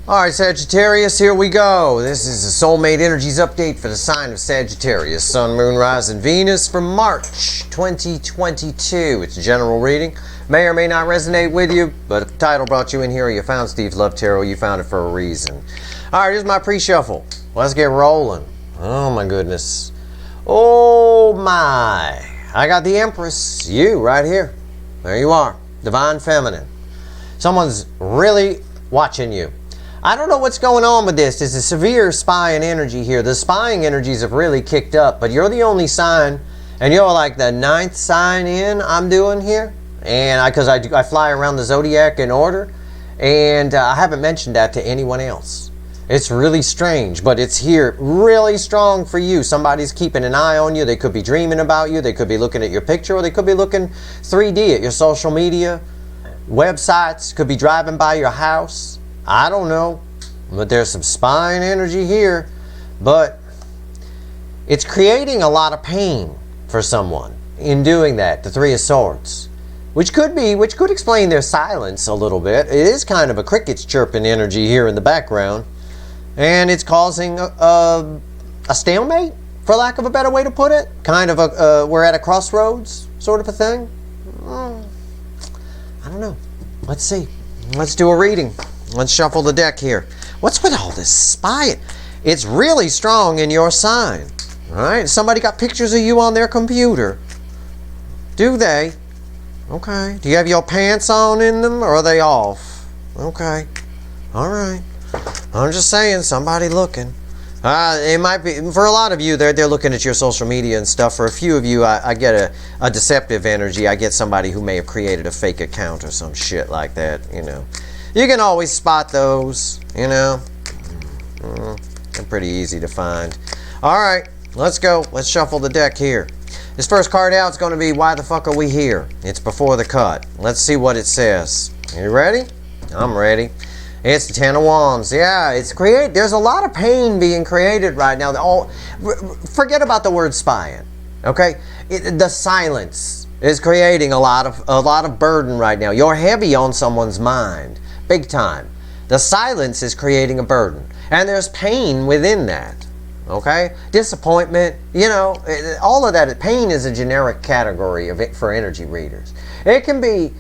Alright, Sagittarius, here we go. This is the Soulmate Energies update for the sign of Sagittarius. Sun, Moon, Rising, Venus for March 2022. It's a general reading. May or may not resonate with you, but if the title brought you in here, you found Steve's Love Tarot, you found it for a reason. Alright, here's my pre-shuffle. Let's get rolling. Oh my goodness. Oh my. I got the Empress. You, right here. There you are. Divine Feminine. Someone's really watching you. I don't know what's going on with this. There's a severe spying energy here. The spying energies have really kicked up, but you're the only sign, and you're like the 9th sign in I'm doing here. And because I fly around the zodiac in order, and I haven't mentioned that to anyone else. It's really strange, but it's here really strong for you. Somebody's keeping an eye on you. They could be dreaming about you. They could be looking at your picture, or they could be looking 3D at your social media, websites, could be driving by your house. I don't know, but there's some spying energy here, but it's creating a lot of pain for someone in doing that. The Three of Swords, which could explain their silence a little bit. It is kind of a crickets chirping energy here in the background, and it's causing a stalemate, for lack of a better way to put it. Kind of we're at a crossroads sort of a thing. I don't know. Let's see. Let's do a reading. Let's shuffle the deck here. What's with all this spying? It's really strong in your sign. All right. Somebody got pictures of you on their computer. Do they? Okay. Do you have your pants on in them, or are they off? Okay. All right. I'm just saying, somebody looking. It might be, for a lot of you, they're looking at your social media and stuff. For a few of you, I get a deceptive energy. I get somebody who may have created a fake account or some shit like that, you know. You can always spot those, you know. They're pretty easy to find. All right, let's go. Let's shuffle the deck here. This first card out is going to be Why the Fuck Are We Here? It's before the cut. Let's see what it says. You ready? I'm ready. It's the Ten of Wands. Yeah, there's a lot of pain being created right now. Forget about the word spying, okay? The silence is creating a lot of burden right now. You're heavy on someone's mind. Big time. The silence is creating a burden. And there's pain within that. Okay? Disappointment. You know, all of that. Pain is a generic category for energy readers. It can be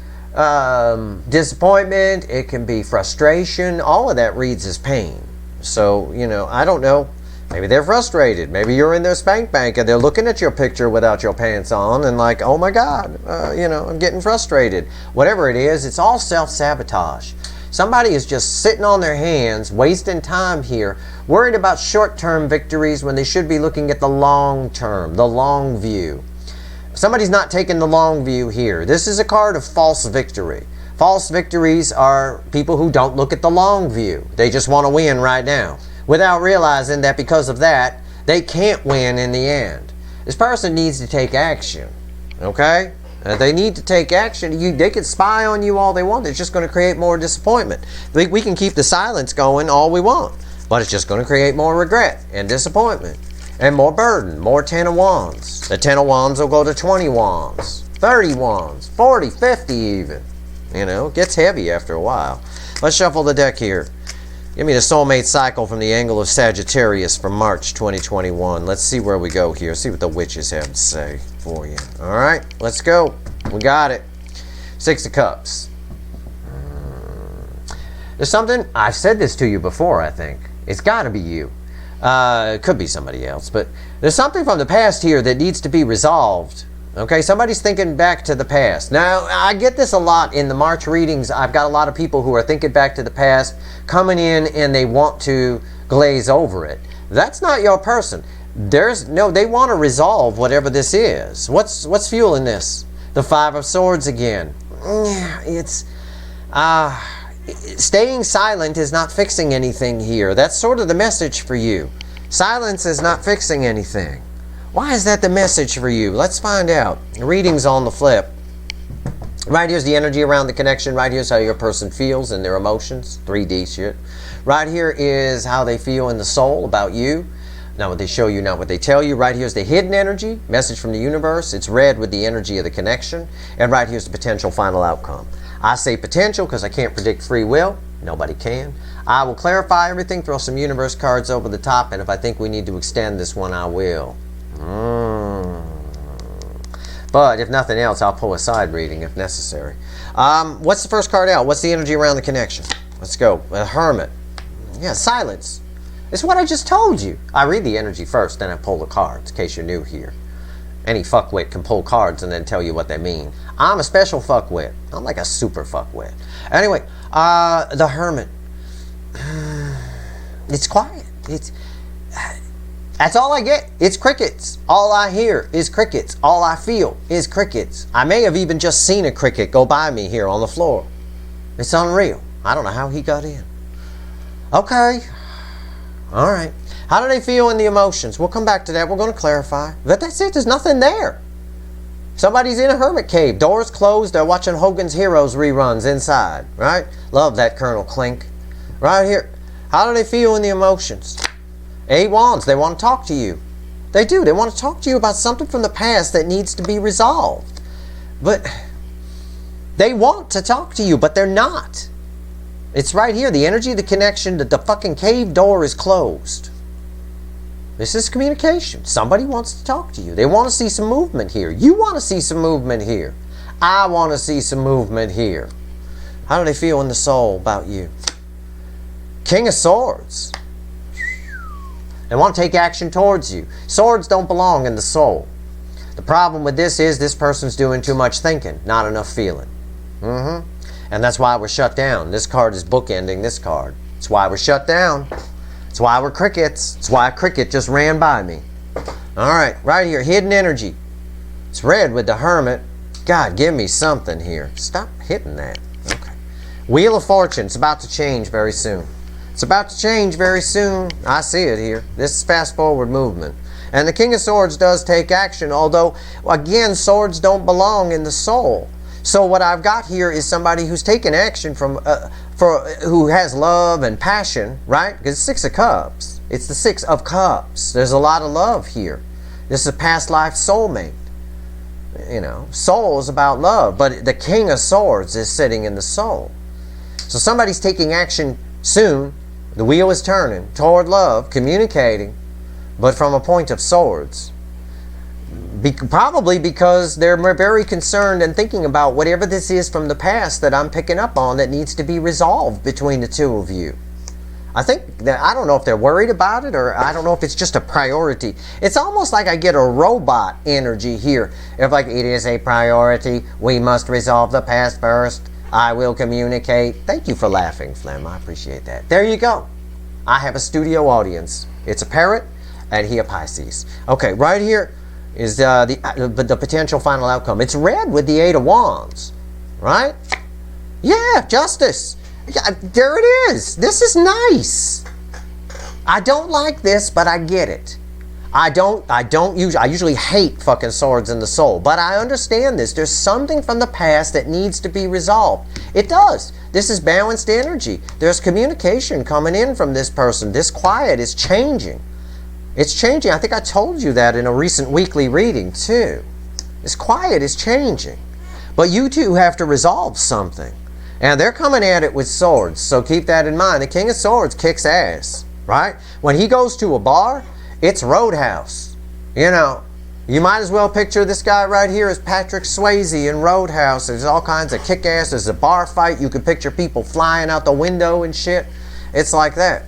disappointment. It can be frustration. All of that reads as pain. So, you know, I don't know. Maybe they're frustrated. Maybe you're in their spank bank and they're looking at your picture without your pants on and like, oh my God, you know, I'm getting frustrated. Whatever it is, it's all self-sabotage. Somebody is just sitting on their hands, wasting time here, worried about short-term victories when they should be looking at the long term, the long view. Somebody's not taking the long view here. This is a card of false victory. False victories are people who don't look at the long view. They just want to win right now, without realizing that because of that, they can't win in the end. This person needs to take action, okay? They need to take action. They can spy on you all they want. It's just going to create more disappointment. We can keep the silence going all we want, but it's just going to create more regret and disappointment and more burden, more Ten of Wands. The Ten of Wands will go to 20 Wands, 30 Wands, 40, 50 even. You know, it gets heavy after a while. Let's shuffle the deck here. Give me the soulmate cycle from the angle of Sagittarius for March 2021. Let's see where we go here. See what the witches have to say for you. All right, let's go. We got it. Six of Cups. There's something, I've said this to you before, I think. It's got to be you. It could be somebody else, but there's something from the past here that needs to be resolved. Okay, somebody's thinking back to the past. Now, I get this a lot in the March readings. I've got a lot of people who are thinking back to the past, coming in and they want to glaze over it. That's not your person. They want to resolve whatever this is. What's fueling this? The Five of Swords again. It's staying silent is not fixing anything here. That's sort of the message for you. Silence is not fixing anything. Why is that the message for you? Let's find out. The reading's on the flip. Right here's the energy around the connection. Right here's how your person feels and their emotions. 3D shit. Right here is how they feel in the soul about you. Not what they show you, not what they tell you. Right here's the hidden energy. Message from the universe. It's red with the energy of the connection. And right here's the potential final outcome. I say potential because I can't predict free will. Nobody can. I will clarify everything, throw some universe cards over the top, and if I think we need to extend this one, I will. But if nothing else, I'll pull a side reading if necessary. What's the first card out? What's the energy around the connection? Let's go. A Hermit. Yeah, silence. It's what I just told you. I read the energy first, then I pull the cards, in case you're new here. Any fuckwit can pull cards and then tell you what they mean. I'm a special fuckwit. I'm like a super fuckwit. Anyway, the Hermit. It's quiet. That's all I get. It's crickets. All I hear is crickets. All I feel is crickets. I may have even just seen a cricket go by me here on the floor. It's unreal. I don't know how he got in. Okay. All right. How do they feel in the emotions? We'll come back to that. We're going to clarify. But that's it. There's nothing there. Somebody's in a hermit cave. Doors closed. They're watching Hogan's Heroes reruns inside. Right? Love that Colonel Clink. Right here. How do they feel in the emotions? 8 Wands. They want to talk to you. They do. They want to talk to you about something from the past that needs to be resolved. But they want to talk to you, but they're not. It's right here. The energy, the connection, the fucking cave door is closed. This is communication. Somebody wants to talk to you. They want to see some movement here. You want to see some movement here. I want to see some movement here. How do they feel in the soul about you? King of Swords. They want to take action towards you. Swords don't belong in the soul. The problem with this is this person's doing too much thinking, not enough feeling. And that's why we're shut down. This card is bookending this card. It's why we're shut down. It's why we're crickets. It's why a cricket just ran by me. All right, right here, hidden energy. It's red with the Hermit. God, give me something here. Stop hitting that. Okay. Wheel of Fortune. It's about to change very soon. It's about to change very soon. I see it here. This is fast forward movement. And the King of Swords does take action, although, again, swords don't belong in the soul. So what I've got here is somebody who's taken action from, who has love and passion, right? Because it's 6 of Cups. It's the 6 of Cups. There's a lot of love here. This is a past life soulmate. You know, soul is about love, but the King of Swords is sitting in the soul. So somebody's taking action soon. The wheel is turning toward love, communicating, but from a point of swords. Probably because they're very concerned and thinking about whatever this is from the past that I'm picking up on that needs to be resolved between the two of you. I think that, I don't know if they're worried about it, or I don't know if it's just a priority. It's almost like I get a robot energy here. If like, it is a priority, we must resolve the past first, I will communicate. Thank you for laughing, Flem, I appreciate that. There you go. I have a studio audience. It's a parrot and he a Pisces. Okay, right here is the potential final outcome. It's red with the 8 of Wands, right? Yeah, Justice. Yeah, there it is. This is nice. I don't like this, but I get it. I usually hate fucking swords in the soul, but I understand this. There's something from the past that needs to be resolved. It does. This is balanced energy. There's communication coming in from this person. This quiet is changing. It's changing. I think I told you that in a recent weekly reading too. This quiet is changing. But you two have to resolve something. And they're coming at it with swords, so keep that in mind. The King of Swords kicks ass, right? When he goes to a bar, it's Roadhouse. You know, you might as well picture this guy right here as Patrick Swayze in Roadhouse. There's all kinds of kick-ass. There's a bar fight. You can picture people flying out the window and shit. It's like that.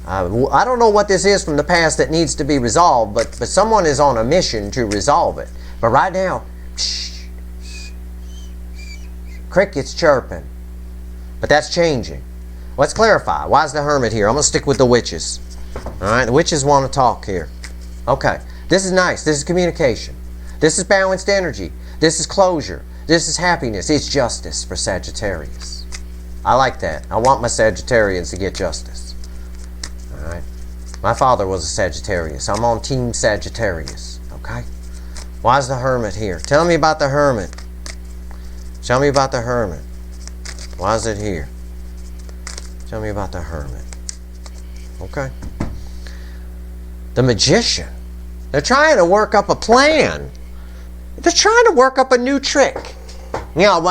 I don't know what this is from the past that needs to be resolved, but someone is on a mission to resolve it. But right now, crickets chirping. But that's changing. Let's clarify. Why is the Hermit here? I'm going to stick with the witches. Alright, the witches want to talk here. Okay, this is nice. This is communication. This is balanced energy. This is closure. This is happiness. It's justice for Sagittarius. I like that. I want my Sagittarians to get justice. Alright. My father was a Sagittarius. I'm on Team Sagittarius. Okay? Why is the Hermit here? Tell me about the Hermit. Tell me about the Hermit. Why is it here? Tell me about the Hermit. Okay. The Magician. They're trying to work up a plan. They're trying to work up a new trick. You know,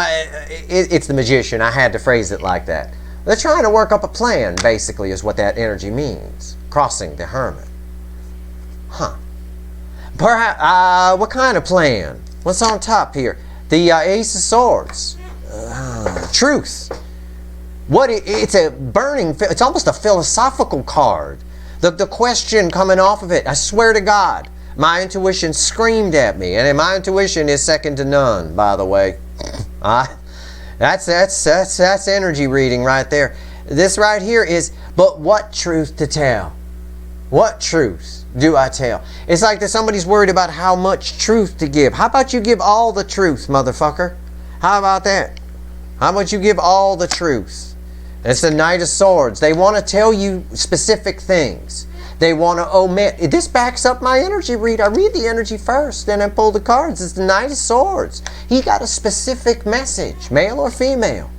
it's the Magician. I had to phrase it like that. They're trying to work up a plan, basically, is what that energy means. Crossing the Hermit. Huh. Perhaps, what kind of plan? What's on top here? The Ace of Swords. Truth. It's a burning, it's almost a philosophical card. The question coming off of it, I swear to God, my intuition screamed at me. And my intuition is second to none, by the way. That's energy reading right there. This right here is, but what truth to tell? What truth do I tell? It's like that somebody's worried about how much truth to give. How about you give all the truth, motherfucker? How about that? How about you give all the truth? It's the Knight of Swords. They want to tell you specific things. They want to omit. This backs up my energy read. I read the energy first, then I pull the cards. It's the Knight of Swords. He got a specific message, male or female.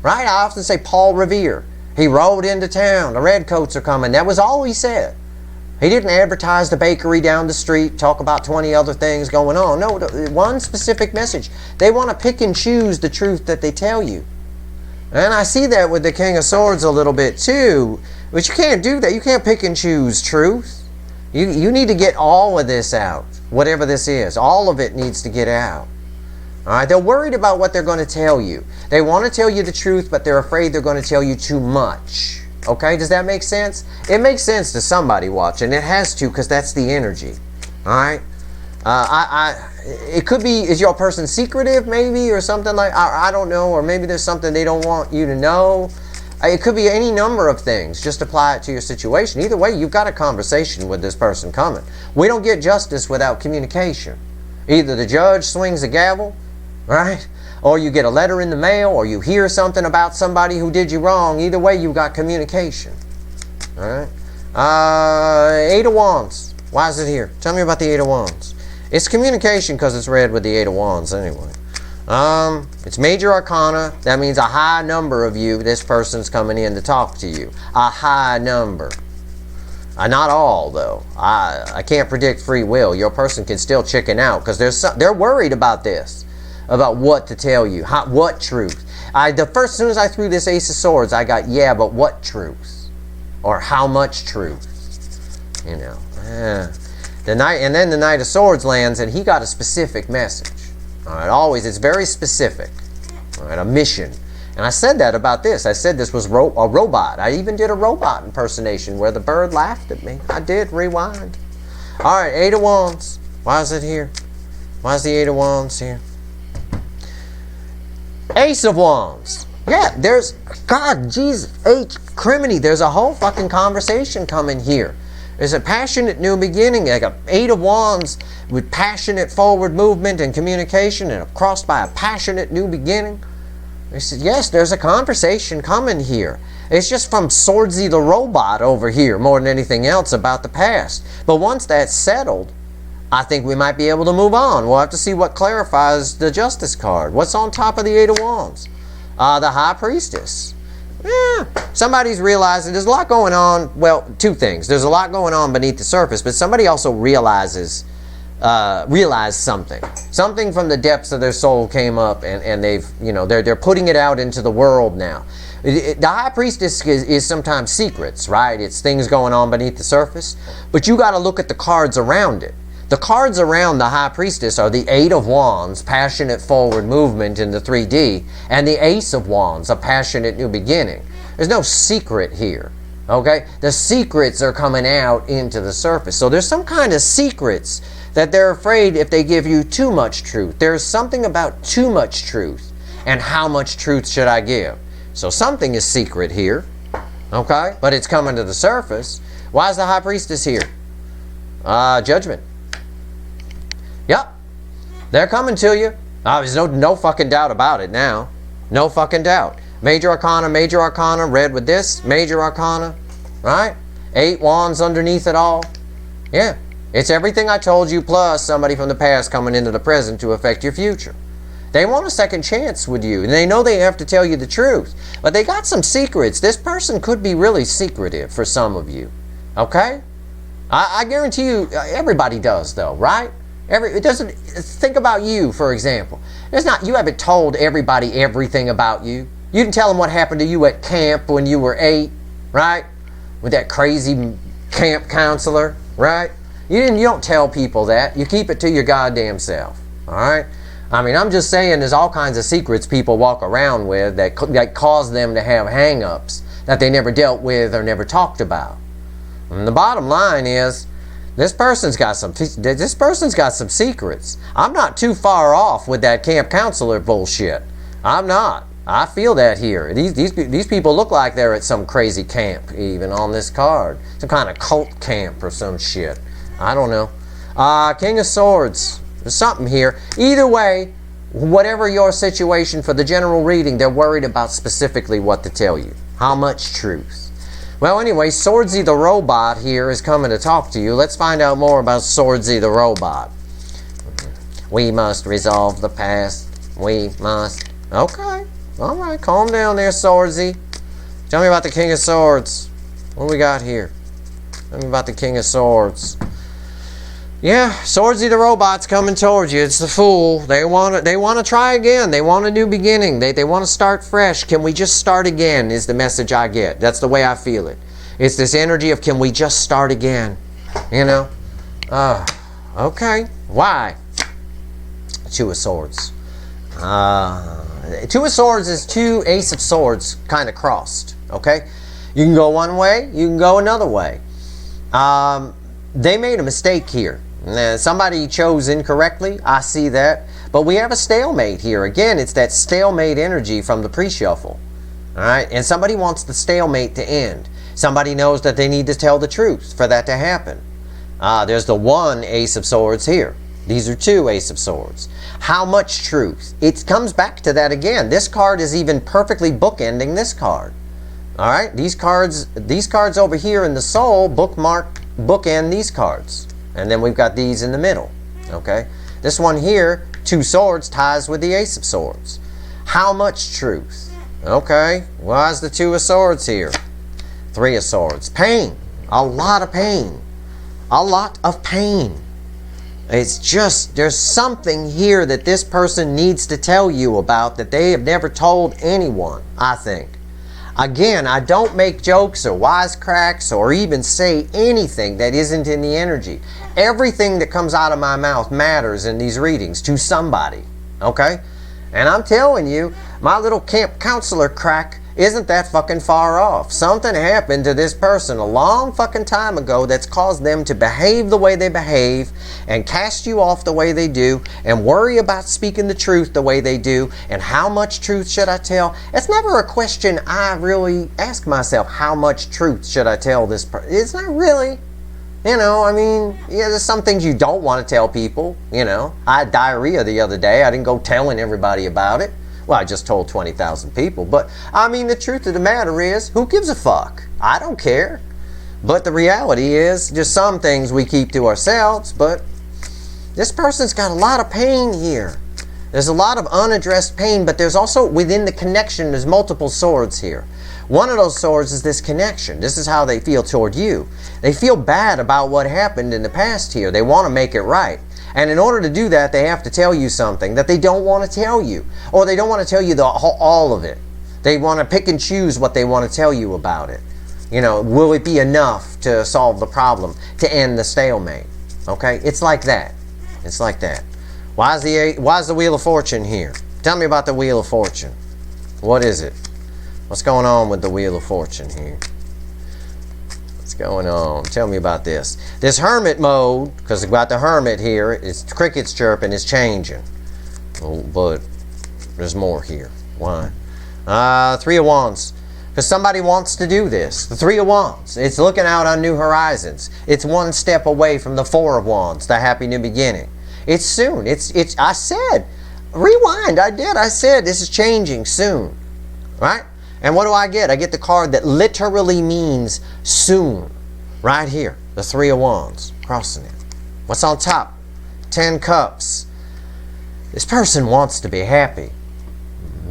Right? I often say Paul Revere. He rode into town. The redcoats are coming. That was all he said. He didn't advertise the bakery down the street, talk about 20 other things going on. No, one specific message. They want to pick and choose the truth that they tell you. And I see that with the King of Swords a little bit too. But you can't do that. You can't pick and choose truth. You need to get all of this out. Whatever this is. All of it needs to get out. Alright? They're worried about what they're going to tell you. They want to tell you the truth, but they're afraid they're going to tell you too much. Okay? Does that make sense? It makes sense to somebody watching. It has to, because that's the energy. Alright? It could be, is your person secretive maybe, or something like, I don't know, or maybe there's something they don't want you to know. It could be any number of things. Just apply it to your situation. Either way, you've got a conversation with this person coming. We don't get justice without communication. Either the judge swings a gavel, right? Or you get a letter in the mail, or you hear something about somebody who did you wrong. Either way, you've got communication. All right? Eight of Wands. Why is it here? Tell me about the Eight of Wands. It's communication because it's read with the Eight of Wands anyway. It's major arcana. That means a high number of you, this person's coming in to talk to you. A high number. Not all, though. I can't predict free will. Your person can still chicken out because they're worried about this. About what to tell you. What truth. As soon as I threw this Ace of Swords, I got, yeah, but what truth? Or how much truth? You know. And then the Knight of Swords lands, and he got a specific message. All right, always, it's very specific. All right, a mission. And I said that about this. I said this was a robot. I even did a robot impersonation where the bird laughed at me. I did, rewind. All right, Eight of Wands. Why is it here? Why is the Eight of Wands here? Ace of Wands. Yeah, there's, God, Jesus, criminy. There's a whole fucking conversation coming here. There's a passionate new beginning, like an Eight of Wands with passionate forward movement and communication, and crossed by a passionate new beginning. They said, yes, there's a conversation coming here. It's just from Swordsy the robot over here more than anything else about the past. But once that's settled, I think we might be able to move on. We'll have to see what clarifies the Justice card. What's on top of the Eight of Wands? The High Priestess. Yeah, somebody's realizing there's a lot going on. Well, two things. There's a lot going on beneath the surface, but somebody also realized something. Something from the depths of their soul came up, and they've, they're putting it out into the world now. The High Priestess is sometimes secrets, right? It's things going on beneath the surface, but you got to look at the cards around it. The cards around the High Priestess are the Eight of Wands, passionate forward movement in the 3D, and the Ace of Wands, a passionate new beginning. There's no secret here, okay? The secrets are coming out into the surface. So there's some kind of secrets that they're afraid if they give you too much truth. There's something about too much truth, and how much truth should I give? So something is secret here, okay? But it's coming to the surface. Why is the High Priestess here? Judgment. Yep, they're coming to you. There's no fucking doubt about it now. No fucking doubt. Major Arcana, read with this. Major Arcana, right? Eight Wands underneath it all. Yeah, it's everything I told you plus somebody from the past coming into the present to affect your future. They want a second chance with you, and they know they have to tell you the truth. But they got some secrets. This person could be really secretive for some of you, okay? I guarantee you, everybody does though, right? It doesn't. Think about you, for example. You haven't told everybody everything about you. You didn't tell them what happened to you at camp when you were 8, right? With that crazy camp counselor, right? You don't tell people that. You keep it to your goddamn self, all right? I mean, I'm just saying there's all kinds of secrets people walk around with that cause them to have hang-ups that they never dealt with or never talked about. And the bottom line is, this person's got some secrets. I'm not too far off with that camp counselor bullshit. I'm not. I feel that here. These people look like they're at some crazy camp, even on this card. Some kind of cult camp or some shit. I don't know. King of Swords. There's something here. Either way, whatever your situation for the general reading, they're worried about specifically what to tell you. How much truth. Well, anyway, Swordsy the Robot here is coming to talk to you. Let's find out more about Swordsy the Robot. We must resolve the past. We must. Okay. All right. Calm down there, Swordsy. Tell me about the King of Swords. What do we got here? Tell me about the King of Swords. Yeah, Swordsy the Robot's coming towards you. It's the Fool. They want to try again. They want a new beginning. They want to start fresh. Can we just start again is the message I get. That's the way I feel it. It's this energy of can we just start again? You know? Okay. Why? Two of Swords. Two of Swords is two Ace of Swords kind of crossed. Okay? You can go one way. You can go another way. They made a mistake here. Somebody chose incorrectly. I see that. But we have a stalemate here. Again, it's that stalemate energy from the pre-shuffle. All right? And somebody wants the stalemate to end. Somebody knows that they need to tell the truth for that to happen. There's the one Ace of Swords here. These are two Ace of Swords. How much truth? It comes back to that again. This card is even perfectly bookending this card. All right? These cards over here in the Soul bookend these cards. And then we've got these in the middle. Okay? This one here, two swords, ties with the Ace of Swords. How much truth? Okay. Why's the Two of Swords here? Three of Swords. Pain. A lot of pain. A lot of pain. It's just, there's something here that this person needs to tell you about that they have never told anyone, I think. Again, I don't make jokes or wisecracks or even say anything that isn't in the energy. Everything that comes out of my mouth matters in these readings to somebody. Okay? And I'm telling you, my little camp counselor crack isn't that fucking far off. Something happened to this person a long fucking time ago that's caused them to behave the way they behave and cast you off the way they do and worry about speaking the truth the way they do. And how much truth should I tell? It's never a question I really ask myself. How much truth should I tell this person? It's not really. You know, I mean, yeah, there's some things you don't want to tell people, you know. I had diarrhea the other day. I didn't go telling everybody about it. Well, I just told 20,000 people. But, I mean, the truth of the matter is, who gives a fuck? I don't care. But the reality is, just some things we keep to ourselves. But this person's got a lot of pain here. There's a lot of unaddressed pain, but there's also, within the connection, there's multiple swords here. One of those swords is this connection. This is how they feel toward you. They feel bad about what happened in the past here. They want to make it right. And in order to do that, they have to tell you something that they don't want to tell you. Or they don't want to tell you all of it. They want to pick and choose what they want to tell you about it. You know, will it be enough to solve the problem, to end the stalemate? Okay? It's like that. It's like that. Why is the Wheel of Fortune here? Tell me about the Wheel of Fortune. What is it? What's going on with the Wheel of Fortune here? What's going on? Tell me about this. This Hermit mode, because we've got the Hermit here, it's crickets chirping, it's changing. Oh, but there's more here. Why? Three of Wands. Because somebody wants to do this. The Three of Wands. It's looking out on new horizons. It's one step away from the Four of Wands, the happy new beginning. It's soon. I said, rewind. I said this is changing soon. Right? And what do I get? I get the card that literally means soon. Right here. The Three of Wands. Crossing it. What's on top? 10 Cups. This person wants to be happy.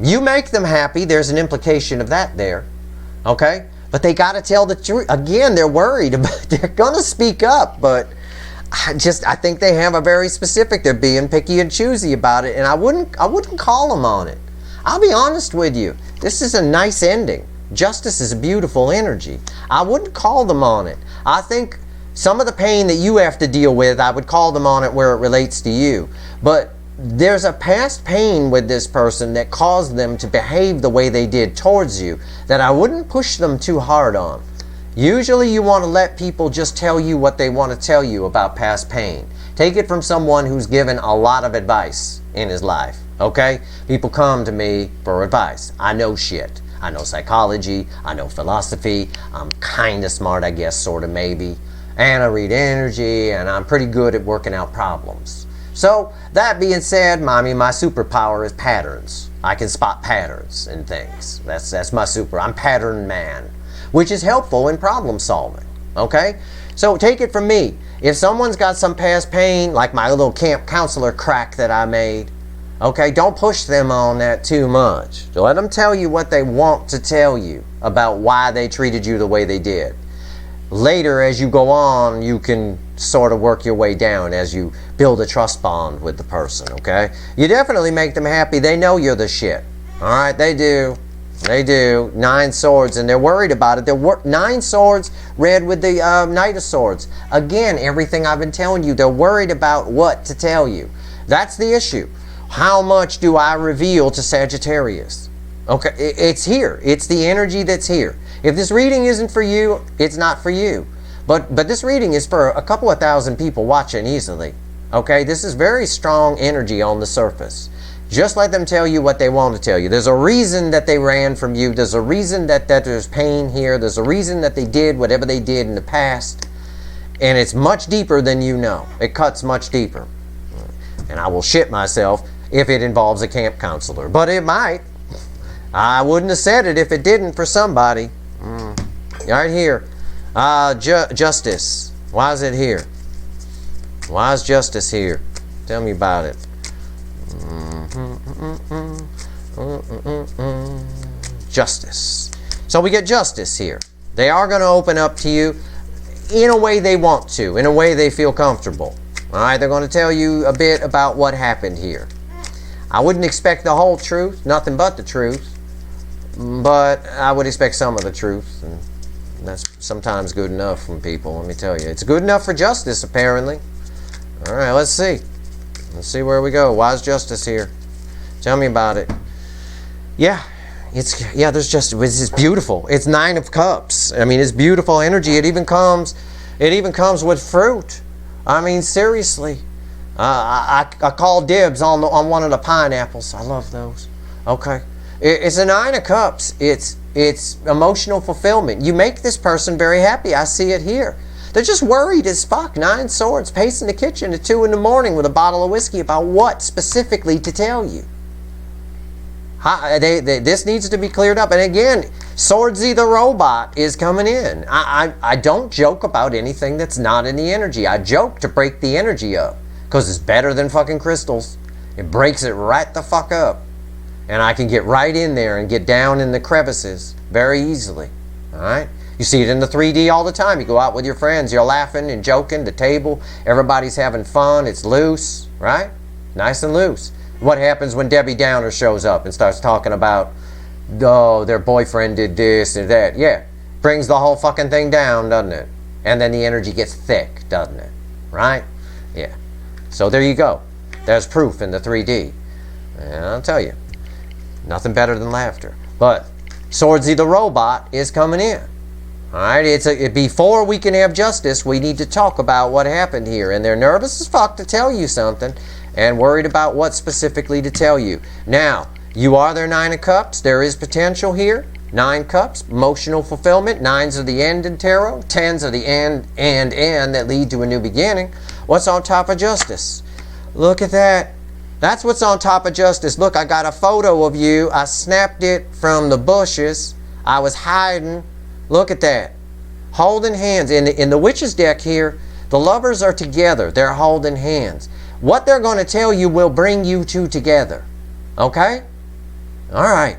You make them happy. There's an implication of that there. Okay? But they got to tell the truth. Again, they're worried about, they're going to speak up, but I think they have a very specific, they're being picky and choosy about it, and I wouldn't call them on it. I'll be honest with you. This is a nice ending. Justice is a beautiful energy. I wouldn't call them on it. I think some of the pain that you have to deal with, I would call them on it where it relates to you. But there's a past pain with this person that caused them to behave the way they did towards you that I wouldn't push them too hard on. Usually you want to let people just tell you what they want to tell you about past pain. Take it from someone who's given a lot of advice in his life, okay? People come to me for advice. I know shit. I know psychology. I know philosophy. I'm kind of smart, I guess, sort of, maybe. And I read energy, and I'm pretty good at working out problems. So, that being said, my superpower is patterns. I can spot patterns in things. That's my I'm pattern man, which is helpful in problem solving, okay? So take it from me. If someone's got some past pain, like my little camp counselor crack that I made, okay, don't push them on that too much. Let them tell you what they want to tell you about why they treated you the way they did. Later, as you go on, you can sort of work your way down as you build a trust bond with the person, okay? You definitely make them happy. They know you're the shit, all right? They do. They do. 9 swords, and they're worried about it. 9 swords read with the Knight of Swords. Again, everything I've been telling you, they're worried about what to tell you. That's the issue. How much do I reveal to Sagittarius? Okay, it's here. It's the energy that's here. If this reading isn't for you, it's not for you. But this reading is for a couple of thousand people watching easily. Okay, this is very strong energy on the surface. Just let them tell you what they want to tell you. There's a reason that they ran from you. There's a reason that there's pain here. There's a reason that they did whatever they did in the past. And it's much deeper than you know. It cuts much deeper. And I will shit myself if it involves a camp counselor. But it might. I wouldn't have said it if it didn't for somebody. Right here. Justice. Why is it here? Why is justice here? Tell me about it. Justice. So we get justice here. They are going to open up to you in a way they want to, in a way they feel comfortable. All right, they're going to tell you a bit about what happened here. I wouldn't expect the whole truth, nothing but the truth, but I would expect some of the truth, and that's sometimes good enough from people, let me tell you. It's good enough for justice, apparently. All right, let's see. Let's see where we go. Why is justice here? Tell me about it. Yeah, there's justice. It's beautiful. It's 9 of Cups. I mean, it's beautiful energy. It even comes with fruit. I mean, seriously. I call dibs on one of the pineapples. I love those. Okay. It's a 9 of Cups. It's emotional fulfillment. You make this person very happy. I see it here. They're just worried as fuck. 9 swords, pacing the kitchen at 2 in the morning with a bottle of whiskey about what specifically to tell you. This needs to be cleared up. And again, Swordsy the robot is coming in. I don't joke about anything that's not in the energy. I joke to break the energy up because it's better than fucking crystals. It breaks it right the fuck up. And I can get right in there and get down in the crevices very easily. All right? You see it in the 3D all the time. You go out with your friends, you're laughing and joking, the table, everybody's having fun, it's loose, right? Nice and loose. What happens when Debbie Downer shows up and starts talking about, oh, their boyfriend did this and that? Yeah, brings the whole fucking thing down, doesn't it? And then the energy gets thick, doesn't it? Right? Yeah. So there you go. There's proof in the 3D. And I'll tell you, nothing better than laughter. But Swordsy the robot is coming in. All right, before we can have justice, we need to talk about what happened here. And they're nervous as fuck to tell you something and worried about what specifically to tell you. Now, you are their 9 of Cups. There is potential here. 9 cups, emotional fulfillment. 9s are the end in tarot. 10s are the end that lead to a new beginning. What's on top of justice? Look at that. That's what's on top of justice. Look, I got a photo of you. I snapped it from the bushes. I was hiding. Look at that. Holding hands. In the Witch's deck here, the lovers are together. They're holding hands. What they're going to tell you will bring you two together. Okay? All right.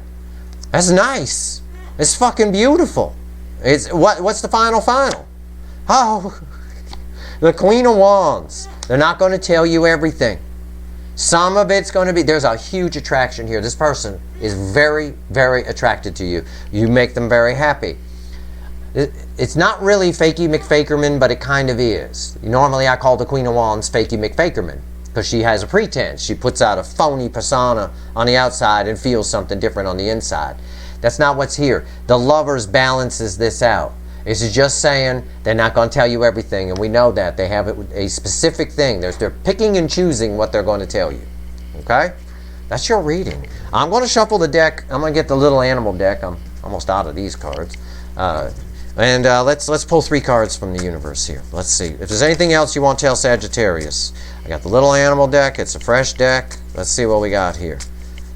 That's nice. It's fucking beautiful. What's the final? Oh, the Queen of Wands. They're not going to tell you everything. Some of it's going to be, there's a huge attraction here. This person is very, very attracted to you. You make them very happy. It's not really fakey McFakerman, but it kind of is. Normally I call the Queen of Wands fakey McFakerman because she has a pretense. She puts out a phony persona on the outside and feels something different on the inside. That's not what's here. The Lovers balances this out. This is just saying they're not going to tell you everything, and we know that. They have a specific thing. They're picking and choosing what they're going to tell you. Okay? That's your reading. I'm going to shuffle the deck. I'm going to get the little animal deck. I'm almost out of these cards. Let's pull 3 cards from the universe here. Let's see. If there's anything else you want to tell Sagittarius. I got the little animal deck. It's a fresh deck. Let's see what we got here.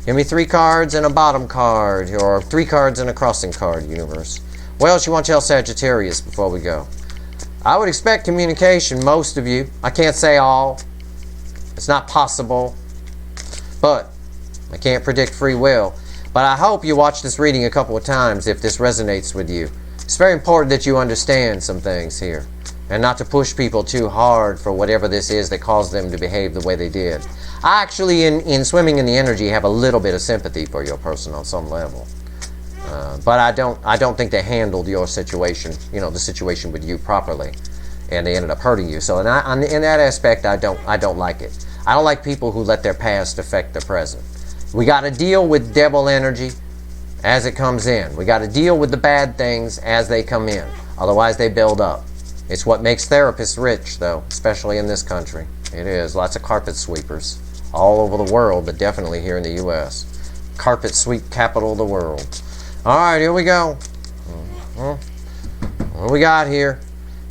Give me 3 cards and a bottom card, or 3 cards and a crossing card, universe. What else you want to tell Sagittarius before we go? I would expect communication, most of you. I can't say all. It's not possible. But I can't predict free will. But I hope you watch this reading a couple of times if this resonates with you. It's very important that you understand some things here. And not to push people too hard for whatever this is that caused them to behave the way they did. I actually, in swimming in the energy, have a little bit of sympathy for your person on some level. But I don't think they handled your situation, the situation with you properly, and they ended up hurting you. So in that aspect, I don't like it. I don't like people who let their past affect their present. We got to deal with devil energy as it comes in. We got to deal with the bad things as they come in. Otherwise, they build up. It's what makes therapists rich, though, especially in this country. It is. Lots of carpet sweepers all over the world, but definitely here in the U.S. Carpet sweep capital of the world. All right, here we go. What do we got here?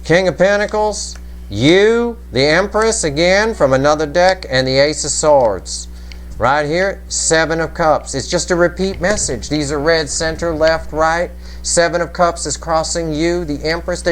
King of Pentacles, you, the Empress, again, from another deck, and the Ace of Swords. Right here, 7 of Cups. It's just a repeat message. These are red, center, left, right. 7 of Cups is crossing you, the Empress.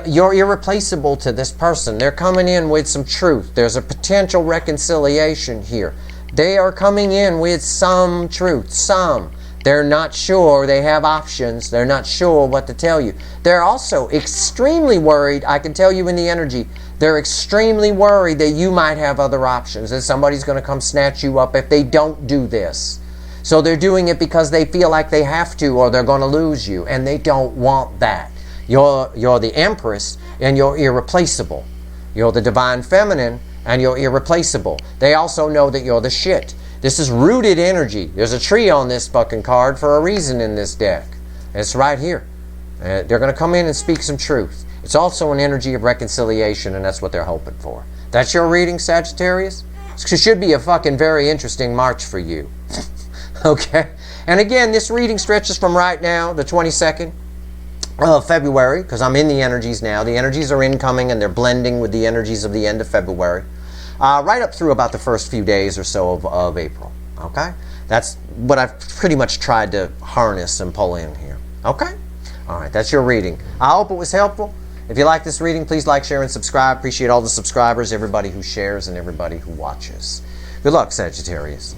You're irreplaceable to this person. They're coming in with some truth. There's a potential reconciliation here. They are coming in with some truth, some. They're not sure. They have options. They're not sure what to tell you. They're also extremely worried. I can tell you in the energy, they're extremely worried that you might have other options, that somebody's going to come snatch you up if they don't do this. So they're doing it because they feel like they have to, or they're going to lose you, and they don't want that. You're the Empress, and you're irreplaceable. You're the Divine Feminine, and you're irreplaceable. They also know that you're the shit. This is rooted energy. There's a tree on this fucking card for a reason in this deck. It's right here. They're going to come in and speak some truth. It's also an energy of reconciliation, and that's what they're hoping for. That's your reading, Sagittarius? It should be a fucking very interesting March for you. Okay? And again, this reading stretches from right now, the 22nd of February, because I'm in the energies now. The energies are incoming, and they're blending with the energies of the end of February. Right up through about the first few days or so of April. Okay? That's what I've pretty much tried to harness and pull in here. Okay? Alright, that's your reading. I hope it was helpful. If you like this reading, please like, share, and subscribe. Appreciate all the subscribers, everybody who shares, and everybody who watches. Good luck, Sagittarius.